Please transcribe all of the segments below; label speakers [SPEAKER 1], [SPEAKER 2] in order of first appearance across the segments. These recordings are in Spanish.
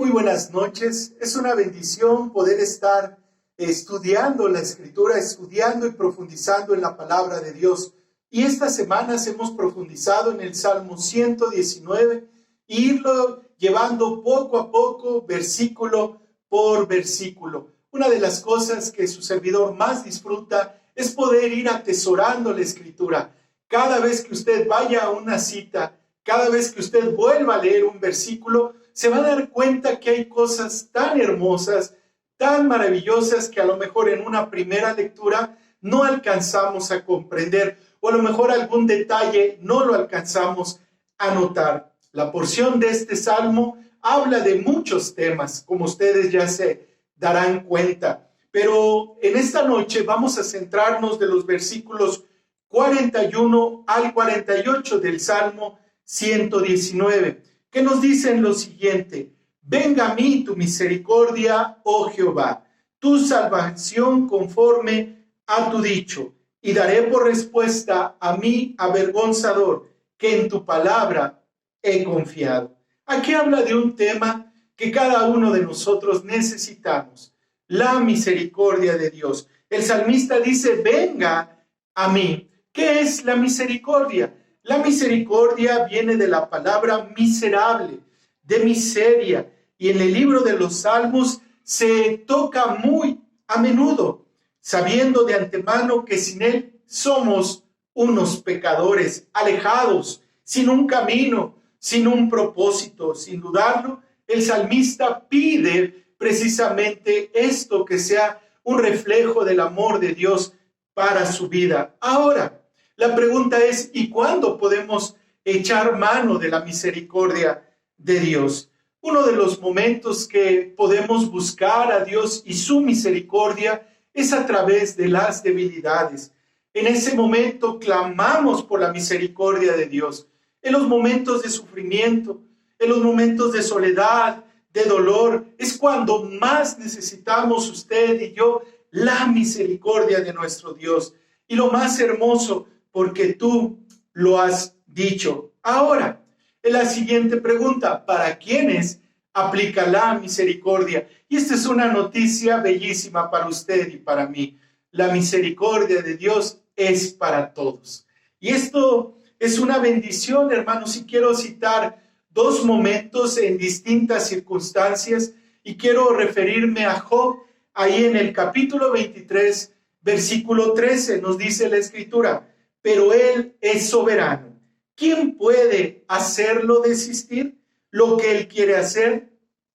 [SPEAKER 1] Muy buenas noches. Es una bendición poder estar estudiando la Escritura, estudiando y profundizando en la palabra de Dios. Y estas semanas hemos profundizado en el Salmo 119 e irlo llevando poco a poco, versículo por versículo. Una de las cosas que su servidor más disfruta es poder ir atesorando la Escritura. Cada vez que usted vaya a una cita, cada vez que usted vuelva a leer un versículo, se va a dar cuenta que hay cosas tan hermosas, tan maravillosas que a lo mejor en una primera lectura no alcanzamos a comprender o a lo mejor algún detalle no lo alcanzamos a notar. La porción de este salmo habla de muchos temas, como ustedes ya se darán cuenta, pero en esta noche vamos a centrarnos de los versículos 41 al 48 del Salmo 119. Que nos dicen lo siguiente: venga a mí tu misericordia, oh Jehová, tu salvación conforme a tu dicho, y daré por respuesta a mi avergonzador, que en tu palabra he confiado. Aquí habla de un tema que cada uno de nosotros necesitamos: la misericordia de Dios. El salmista dice, venga a mí. ¿Qué es la misericordia? La misericordia viene de la palabra miserable, de miseria, y en el libro de los Salmos se toca muy a menudo, sabiendo de antemano que sin él somos unos pecadores, alejados, sin un camino, sin un propósito. Sin dudarlo, el salmista pide precisamente esto, que sea un reflejo del amor de Dios para su vida. Ahora, la pregunta es, ¿y cuándo podemos echar mano de la misericordia de Dios? Uno de los momentos que podemos buscar a Dios y su misericordia es a través de las debilidades. En ese momento clamamos por la misericordia de Dios. En los momentos de sufrimiento, en los momentos de soledad, de dolor, es cuando más necesitamos usted y yo la misericordia de nuestro Dios. Y lo más hermoso, porque tú lo has dicho. Ahora, en la siguiente pregunta: ¿para quiénes aplica la misericordia? Y esta es una noticia bellísima para usted y para mí. La misericordia de Dios es para todos. Y esto es una bendición, hermanos, y quiero citar dos momentos en distintas circunstancias, y quiero referirme a Job. Ahí en el capítulo 23, versículo 13, nos dice la Escritura: pero él es soberano. ¿Quién puede hacerlo desistir? Lo que él quiere hacer,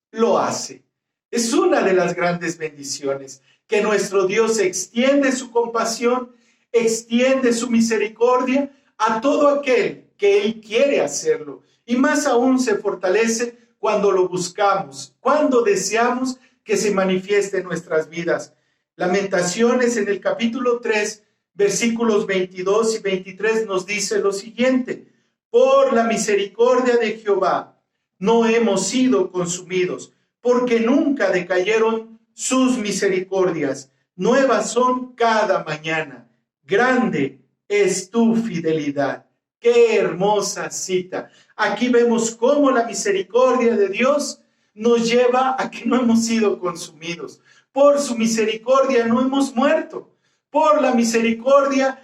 [SPEAKER 1] lo hace. Es una de las grandes bendiciones, que nuestro Dios extiende su compasión, extiende su misericordia a todo aquel que él quiere hacerlo. Y más aún se fortalece cuando lo buscamos, cuando deseamos que se manifieste en nuestras vidas. Lamentaciones en el capítulo 3, versículos 22 y 23 nos dice lo siguiente: por la misericordia de Jehová no hemos sido consumidos, porque nunca decayeron sus misericordias. Nuevas son cada mañana. Grande es tu fidelidad. ¡Qué hermosa cita! Aquí vemos cómo la misericordia de Dios nos lleva a que no hemos sido consumidos. Por su misericordia no hemos muerto. Por la misericordia,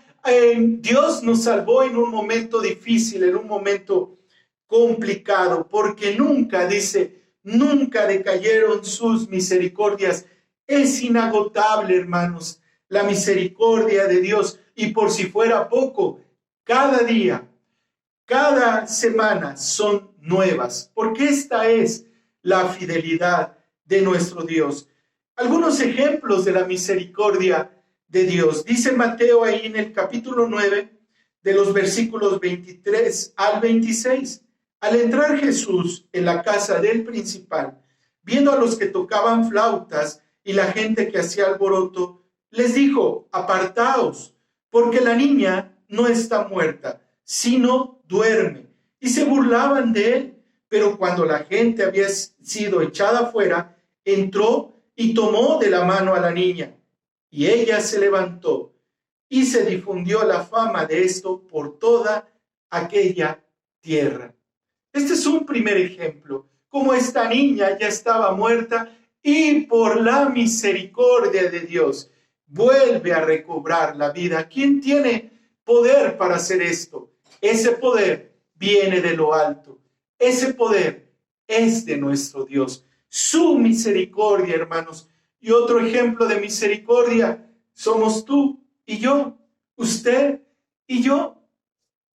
[SPEAKER 1] Dios nos salvó en un momento difícil, en un momento complicado, porque nunca, dice, nunca decayeron sus misericordias. Es inagotable, hermanos, la misericordia de Dios. Y por si fuera poco, cada día, cada semana son nuevas, porque esta es la fidelidad de nuestro Dios. Algunos ejemplos de la misericordia de Dios. Dice Mateo ahí en el capítulo 9, de los versículos 23 al 26. Al entrar Jesús en la casa del principal, viendo a los que tocaban flautas y la gente que hacía alboroto, les dijo: apartaos, porque la niña no está muerta, sino duerme. Y se burlaban de él. Pero cuando la gente había sido echada fuera, entró y tomó de la mano a la niña. Y ella se levantó, y se difundió la fama de esto por toda aquella tierra. Este es un primer ejemplo. como esta niña ya estaba muerta y por la misericordia de Dios vuelve a recobrar la vida. ¿Quién tiene poder para hacer esto? Ese poder viene de lo alto. Ese poder es de nuestro Dios. Su misericordia, hermanos. Y otro ejemplo de misericordia somos tú y yo, usted y yo.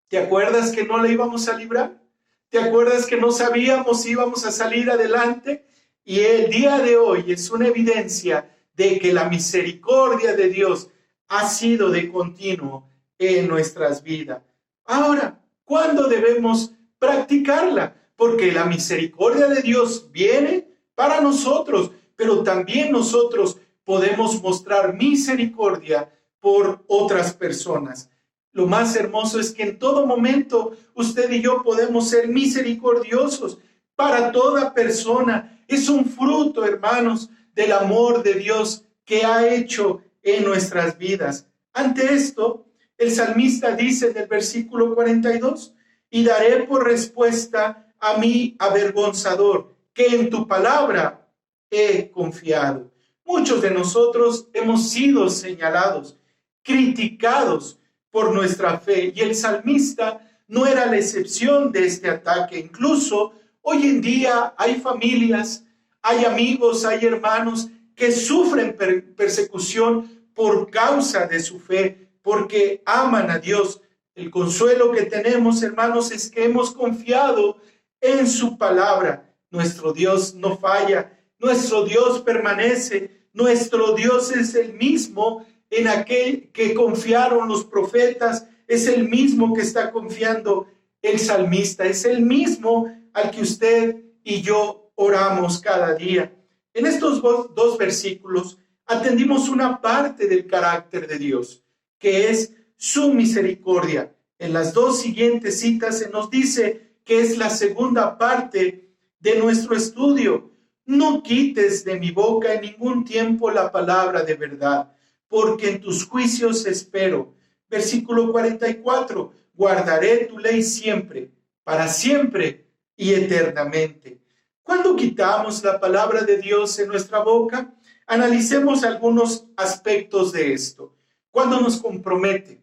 [SPEAKER 1] ¿Te acuerdas que no le íbamos a librar? ¿Te acuerdas que no sabíamos si íbamos a salir adelante? Y el día de hoy es una evidencia de que la misericordia de Dios ha sido de continuo en nuestras vidas. Ahora, ¿cuándo debemos practicarla? Porque la misericordia de Dios viene para nosotros, pero también nosotros podemos mostrar misericordia por otras personas. Lo más hermoso es que en todo momento usted y yo podemos ser misericordiosos para toda persona. Es un fruto, hermanos, del amor de Dios que ha hecho en nuestras vidas. Ante esto, el salmista dice en el versículo 42, y daré por respuesta a mi avergonzador, que en tu palabra he confiado. Muchos de nosotros hemos sido señalados, criticados por nuestra fe, y el salmista no era la excepción de este ataque. Incluso hoy en día hay familias, hay amigos, hay hermanos que sufren persecución por causa de su fe, porque aman a Dios. El consuelo que tenemos, hermanos, es que hemos confiado en su palabra. Nuestro Dios no falla, nuestro Dios permanece, nuestro Dios es el mismo en aquel que confiaron los profetas, es el mismo que está confiando el salmista, es el mismo al que usted y yo oramos cada día. En estos dos versículos atendimos una parte del carácter de Dios, que es su misericordia. En las dos siguientes citas se nos dice que es la segunda parte de nuestro estudio. No quites de mi boca en ningún tiempo la palabra de verdad, porque en tus juicios espero. Versículo 44, guardaré tu ley siempre, para siempre y eternamente. ¿Cuándo quitamos la palabra de Dios en nuestra boca? Analicemos algunos aspectos de esto. Cuando nos compromete,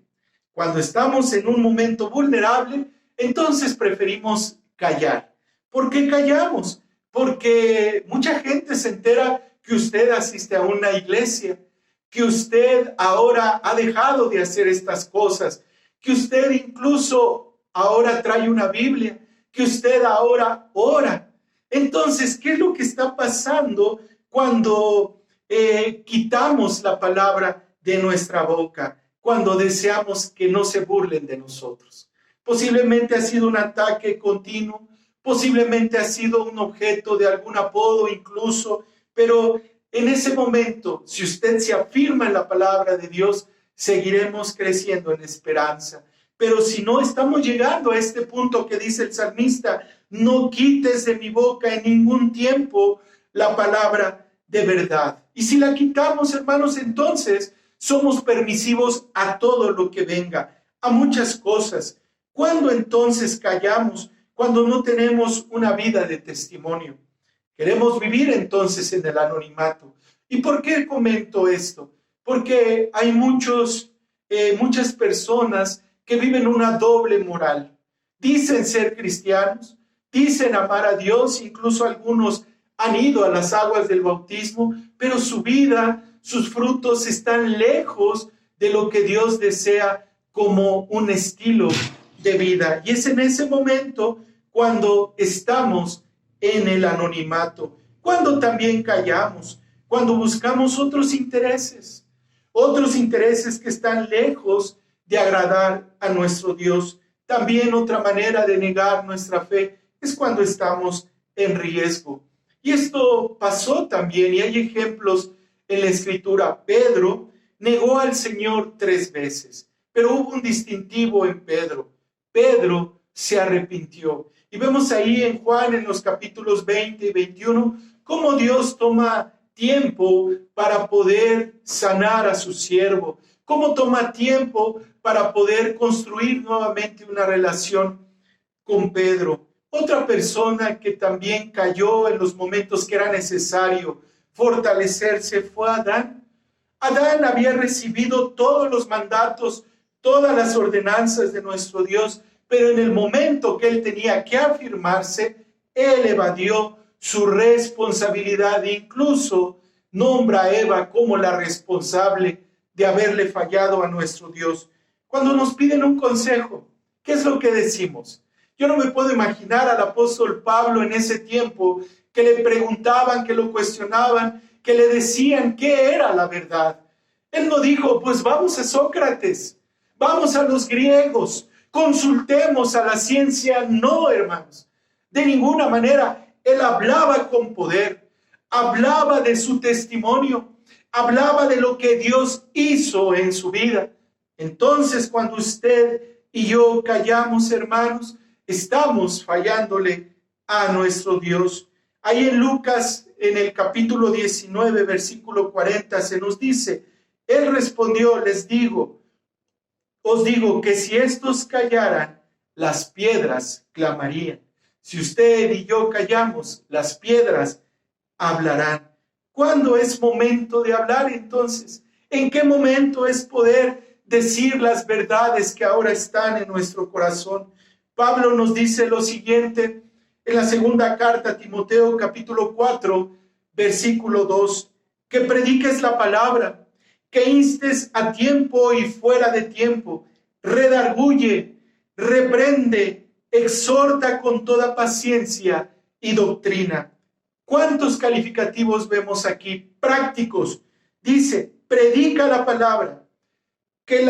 [SPEAKER 1] cuando estamos en un momento vulnerable, entonces preferimos callar. ¿Por qué callamos? Porque mucha gente se entera que usted asiste a una iglesia, que usted ahora ha dejado de hacer estas cosas, que usted incluso ahora trae una Biblia, que usted ahora ora. Entonces, ¿qué es lo que está pasando cuando quitamos la palabra de nuestra boca? Cuando deseamos que no se burlen de nosotros. Posiblemente ha sido un ataque continuo, posiblemente ha sido un objeto de algún apodo incluso, pero en ese momento, si usted se afirma en la palabra de Dios, seguiremos creciendo en esperanza. Pero si no, estamos llegando a este punto que dice el salmista, no quites de mi boca en ningún tiempo la palabra de verdad. Y si la quitamos, hermanos, entonces somos permisivos a todo lo que venga, a muchas cosas. ¿Cuándo entonces callamos? Cuando no tenemos una vida de testimonio. Queremos vivir entonces en el anonimato. ¿Y por qué comento esto? Porque hay muchas personas que viven una doble moral. Dicen ser cristianos, dicen amar a Dios, incluso algunos han ido a las aguas del bautismo, pero su vida, sus frutos están lejos de lo que Dios desea como un estilo de vida. Y es en ese momento cuando estamos en el anonimato, cuando también callamos, cuando buscamos otros intereses que están lejos de agradar a nuestro Dios. También otra manera de negar nuestra fe es cuando estamos en riesgo. Y esto pasó también, y hay ejemplos en la Escritura. Pedro negó al Señor 3 veces, pero hubo un distintivo en Pedro. Pedro se arrepintió. Y vemos ahí en Juan, en los capítulos 20 y 21, cómo Dios toma tiempo para poder sanar a su siervo, cómo toma tiempo para poder construir nuevamente una relación con Pedro. Otra persona que también cayó en los momentos que era necesario fortalecerse fue Adán. Adán había recibido todos los mandatos, todas las ordenanzas de nuestro Dios, pero en el momento que él tenía que afirmarse, él evadió su responsabilidad e incluso nombra a Eva como la responsable de haberle fallado a nuestro Dios. Cuando nos piden un consejo, ¿qué es lo que decimos? Yo no me puedo imaginar al apóstol Pablo en ese tiempo que le preguntaban, que lo cuestionaban, que le decían qué era la verdad. Él no dijo, pues vamos a Sócrates, vamos a los griegos, consultemos a la ciencia. No, hermanos, de ninguna manera. Él hablaba con poder, hablaba de su testimonio, hablaba de lo que Dios hizo en su vida. Entonces, cuando usted y yo callamos, hermanos, estamos fallándole a nuestro Dios. Ahí en Lucas, en el capítulo 19, versículo 40, se nos dice, él respondió, os digo que si estos callaran, las piedras clamarían. Si usted y yo callamos, las piedras hablarán. ¿Cuándo es momento de hablar entonces? ¿En qué momento es poder decir las verdades que ahora están en nuestro corazón? Pablo nos dice lo siguiente en la segunda carta a Timoteo, capítulo 4, versículo 2, que prediques la palabra, que instes a tiempo y fuera de tiempo, redarguye, reprende, exhorta con toda paciencia y doctrina. ¿Cuántos calificativos vemos aquí? Prácticos. Dice, predica la palabra, que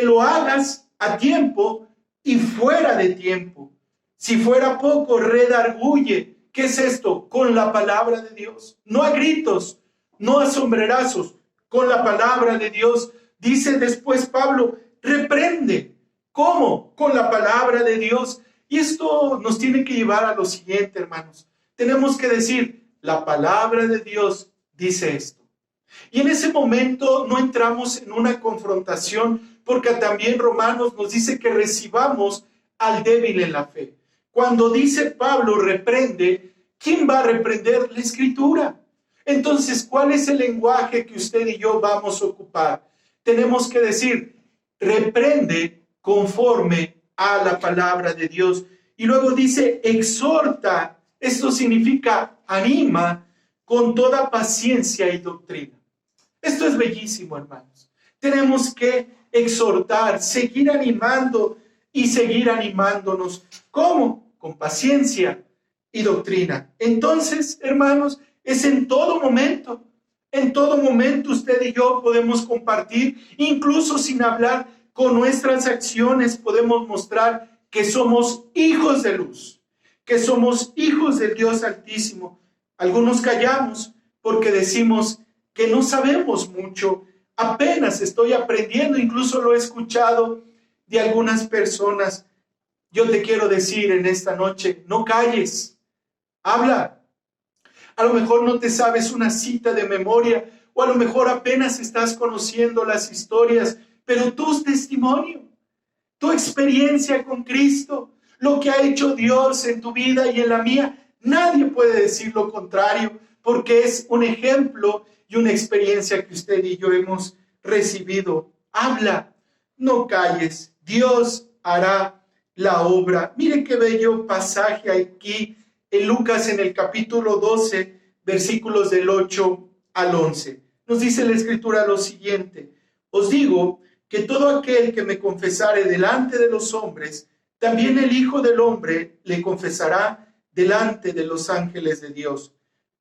[SPEAKER 1] lo hagas a tiempo y fuera de tiempo. Si fuera poco, redarguye. ¿Qué es esto? Con la palabra de Dios. No a gritos, no a sombrerazos, con la palabra de Dios. Dice después Pablo, reprende. ¿Cómo? Con la palabra de Dios. Y esto nos tiene que llevar a lo siguiente, hermanos. Tenemos que decir, la palabra de Dios dice esto. Y en ese momento no entramos en una confrontación, porque también Romanos nos dice que recibamos al débil en la fe. Cuando dice Pablo reprende, ¿quién va a reprender? La Escritura. Entonces, ¿cuál es el lenguaje que usted y yo vamos a ocupar? Tenemos que decir, reprende conforme a la palabra de Dios. Y luego dice, exhorta. Esto significa anima con toda paciencia y doctrina. Esto es bellísimo, hermanos. Tenemos que exhortar, seguir animando y seguir animándonos. ¿Cómo? Con paciencia y doctrina. Entonces, hermanos, es en todo momento. En todo momento usted y yo podemos compartir, incluso sin hablar, con nuestras acciones podemos mostrar que somos hijos de luz, que somos hijos del Dios Altísimo. Algunos callamos porque decimos que no sabemos mucho, apenas estoy aprendiendo, incluso lo he escuchado de algunas personas. Yo te quiero decir en esta noche, no calles, habla. A lo mejor no te sabes una cita de memoria, o a lo mejor apenas estás conociendo las historias, pero tu testimonio, tu experiencia con Cristo, lo que ha hecho Dios en tu vida y en la mía, nadie puede decir lo contrario, porque es un ejemplo y una experiencia que usted y yo hemos recibido. Habla, no calles, Dios hará la obra. Mire qué bello pasaje aquí en Lucas en el capítulo 12, versículos del 8 al 11. Nos dice la Escritura lo siguiente: os digo que todo aquel que me confesare delante de los hombres, también el Hijo del Hombre le confesará delante de los ángeles de Dios.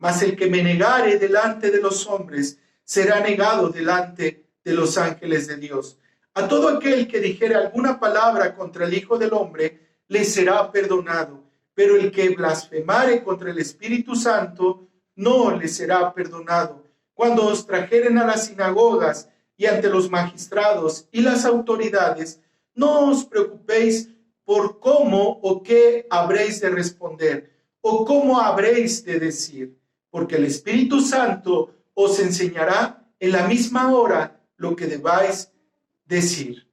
[SPEAKER 1] Mas el que me negare delante de los hombres, será negado delante de los ángeles de Dios. A todo aquel que dijere alguna palabra contra el Hijo del Hombre, le será perdonado. Pero el que blasfemare contra el Espíritu Santo, no le será perdonado. Cuando os trajeren a las sinagogas y ante los magistrados y las autoridades, no os preocupéis por cómo o qué habréis de responder, o cómo habréis de decir, porque el Espíritu Santo os enseñará en la misma hora lo que debáis decir.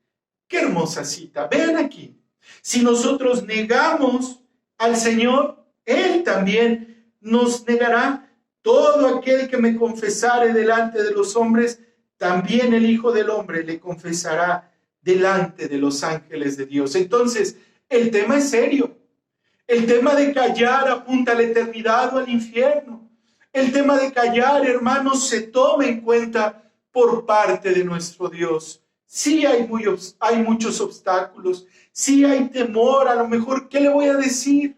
[SPEAKER 1] Qué hermosa cita. Vean aquí, si nosotros negamos al Señor, Él también nos negará. Todo aquel que me confesare delante de los hombres, también el Hijo del Hombre le confesará delante de los ángeles de Dios. Entonces, el tema es serio. El tema de callar apunta a la eternidad o al infierno. El tema de callar, hermanos, se toma en cuenta por parte de nuestro Dios. Sí hay muchos obstáculos, sí hay temor, a lo mejor, ¿qué le voy a decir?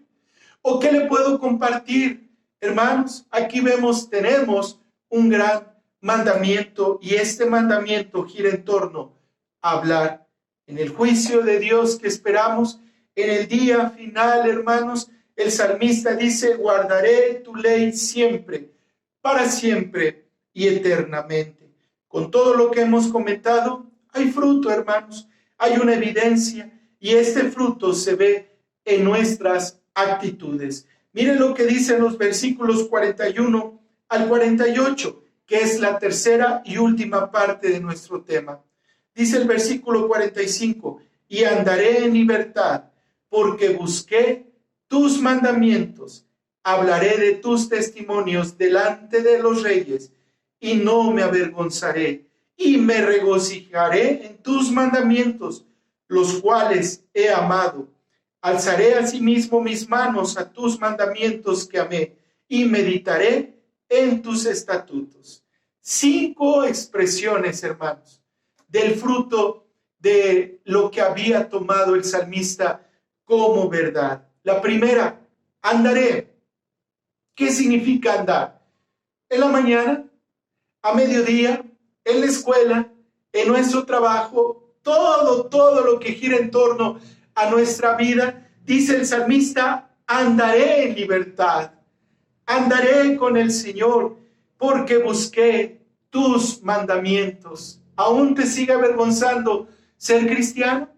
[SPEAKER 1] ¿O qué le puedo compartir? Hermanos, aquí tenemos un gran mandamiento y este mandamiento gira en torno a hablar. En el juicio de Dios que esperamos, en el día final, hermanos, el salmista dice, guardaré tu ley siempre, para siempre y eternamente. Con todo lo que hemos comentado, hay fruto, hermanos, hay una evidencia y este fruto se ve en nuestras actitudes. Miren lo que dicen los versículos 41 al 48, que es la tercera y última parte de nuestro tema. Dice el versículo 45, y andaré en libertad, porque busqué tus mandamientos. Hablaré de tus testimonios delante de los reyes, y no me avergonzaré, y me regocijaré en tus mandamientos, los cuales he amado. Alzaré asimismo mis manos a tus mandamientos que amé, y meditaré en tus estatutos. 5 expresiones, hermanos, del fruto de lo que había tomado el salmista como verdad. La primera, andaré. ¿Qué significa andar? En la mañana, a mediodía, en la escuela, en nuestro trabajo, todo lo que gira en torno a nuestra vida, dice el salmista, andaré en libertad, andaré con el Señor, porque busqué tus mandamientos. ¿Aún te sigue avergonzando ser cristiano?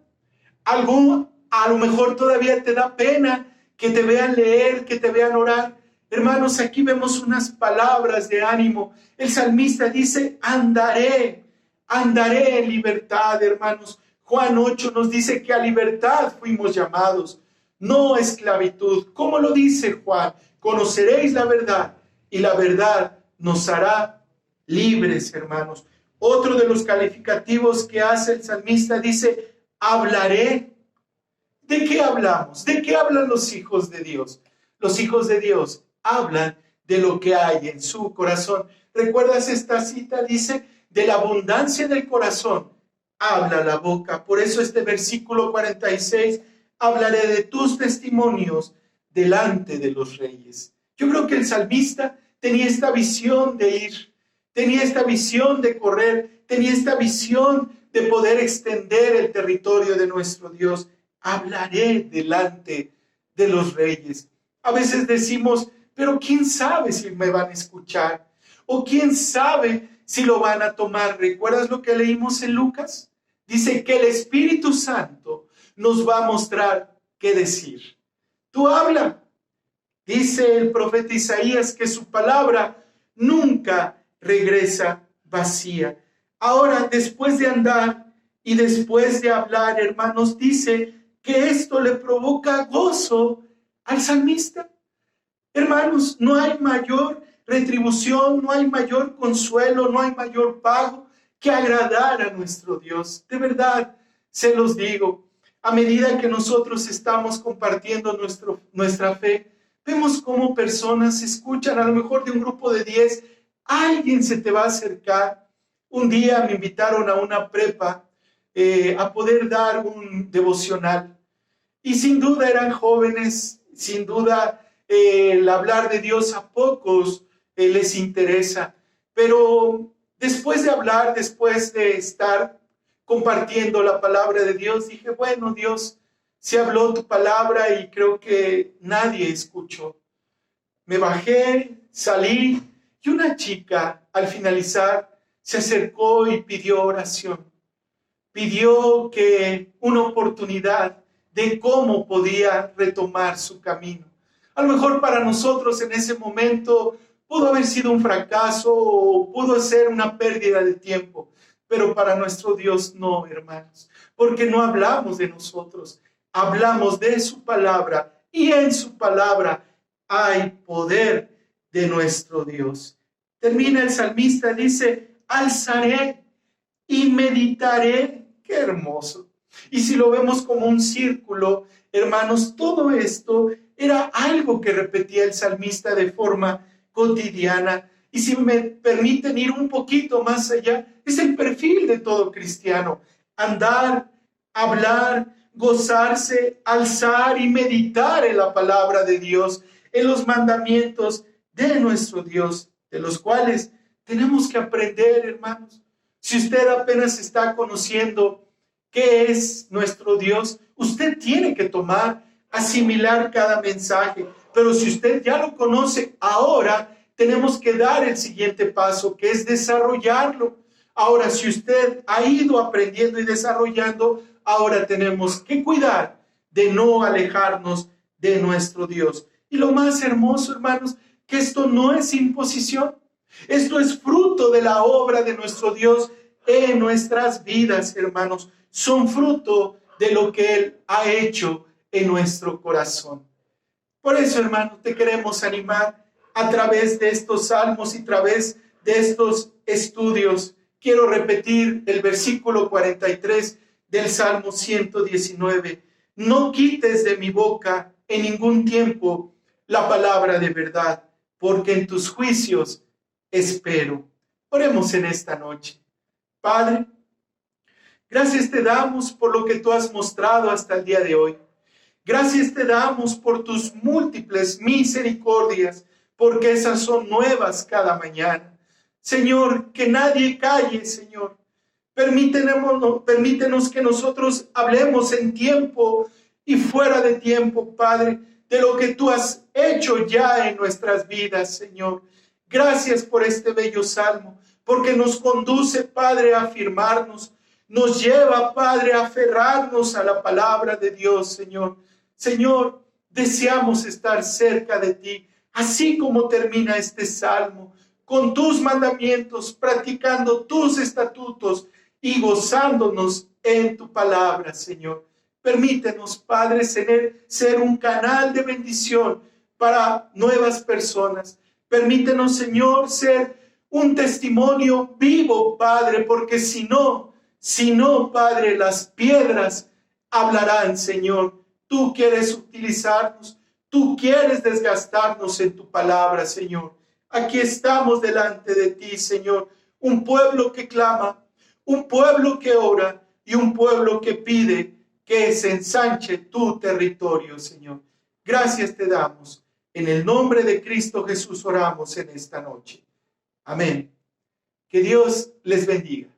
[SPEAKER 1] A lo mejor todavía te da pena que te vean leer, que te vean orar. Hermanos, aquí vemos unas palabras de ánimo. El salmista dice, andaré en libertad, hermanos. Juan 8 nos dice que a libertad fuimos llamados, no a esclavitud. ¿Cómo lo dice Juan? Conoceréis la verdad y la verdad nos hará libres, hermanos. Otro de los calificativos que hace el salmista dice, hablaré. ¿De qué hablamos? ¿De qué hablan los hijos de Dios? Los hijos de Dios hablan de lo que hay en su corazón. ¿Recuerdas esta cita? Dice, de la abundancia del corazón habla la boca. Por eso este versículo 46, hablaré de tus testimonios delante de los reyes. Yo creo que el salmista tenía esta visión de ir, tenía esta visión de correr, tenía esta visión de poder extender el territorio de nuestro Dios. Hablaré delante de los reyes. A veces decimos, pero ¿quién sabe si me van a escuchar? ¿O quién sabe si lo van a tomar? ¿Recuerdas lo que leímos en Lucas? Dice que el Espíritu Santo nos va a mostrar qué decir. Tú habla. Dice el profeta Isaías que su palabra nunca regresa vacía. Ahora, después de andar y después de hablar, hermanos, dice que esto le provoca gozo al salmista. Hermanos, no hay mayor retribución, no hay mayor consuelo, no hay mayor pago que agradar a nuestro Dios. De verdad, se los digo, a medida que nosotros estamos compartiendo nuestra fe, vemos cómo personas escuchan, a lo mejor de un grupo de 10, alguien se te va a acercar. Un día me invitaron a una prepa a poder dar un devocional. Y sin duda eran jóvenes, sin duda el hablar de Dios a pocos les interesa. Pero después de hablar, después de estar compartiendo la palabra de Dios, dije, bueno, Dios, se habló tu palabra y creo que nadie escuchó. Me bajé, salí y una chica al finalizar se acercó y pidió oración. Pidió que una oportunidad de cómo podía retomar su camino. A lo mejor para nosotros en ese momento pudo haber sido un fracaso o pudo ser una pérdida de tiempo, pero para nuestro Dios no, hermanos, porque no hablamos de nosotros, hablamos de su palabra y en su palabra hay poder de nuestro Dios. Termina el salmista, dice, alzaré y meditaré. Qué hermoso. Y si lo vemos como un círculo, hermanos, todo esto era algo que repetía el salmista de forma cotidiana. Y si me permiten ir un poquito más allá, es el perfil de todo cristiano. Andar, hablar, gozarse, alzar y meditar en la palabra de Dios, en los mandamientos de nuestro Dios, de los cuales tenemos que aprender, hermanos. Si usted apenas está conociendo qué es nuestro Dios, usted tiene que asimilar cada mensaje. Pero si usted ya lo conoce, ahora tenemos que dar el siguiente paso, que es desarrollarlo. Ahora, si usted ha ido aprendiendo y desarrollando, ahora tenemos que cuidar de no alejarnos de nuestro Dios. Y lo más hermoso, hermanos, que esto no es imposición. Esto es fruto de la obra de nuestro Dios en nuestras vidas, hermanos. Son fruto de lo que Él ha hecho en nuestro corazón. Por eso, hermanos, te queremos animar a través de estos salmos y a través de estos estudios. Quiero repetir el versículo 43 del Salmo 119. No quites de mi boca en ningún tiempo la palabra de verdad, porque en tus juicios espero. Oremos en esta noche. Padre, gracias te damos por lo que tú has mostrado hasta el día de hoy. Gracias te damos por tus múltiples misericordias, porque esas son nuevas cada mañana. Señor, que nadie calle, Señor. Permítenos que nosotros hablemos en tiempo y fuera de tiempo, Padre, de lo que tú has hecho ya en nuestras vidas, Señor. Gracias por este bello salmo, porque nos conduce, Padre, a afirmarnos, nos lleva, Padre, a aferrarnos a la palabra de Dios, Señor. Señor, deseamos estar cerca de ti, así como termina este salmo, con tus mandamientos, practicando tus estatutos y gozándonos en tu palabra, Señor. Permítenos, Padre, ser un canal de bendición para nuevas personas. Permítenos, Señor, ser un testimonio vivo, Padre, porque si no, Padre, las piedras hablarán, Señor. Tú quieres utilizarnos, tú quieres desgastarnos en tu palabra, Señor. Aquí estamos delante de ti, Señor, un pueblo que clama, un pueblo que ora y un pueblo que pide que se ensanche tu territorio, Señor. Gracias te damos. En el nombre de Cristo Jesús oramos en esta noche. Amén. Que Dios les bendiga.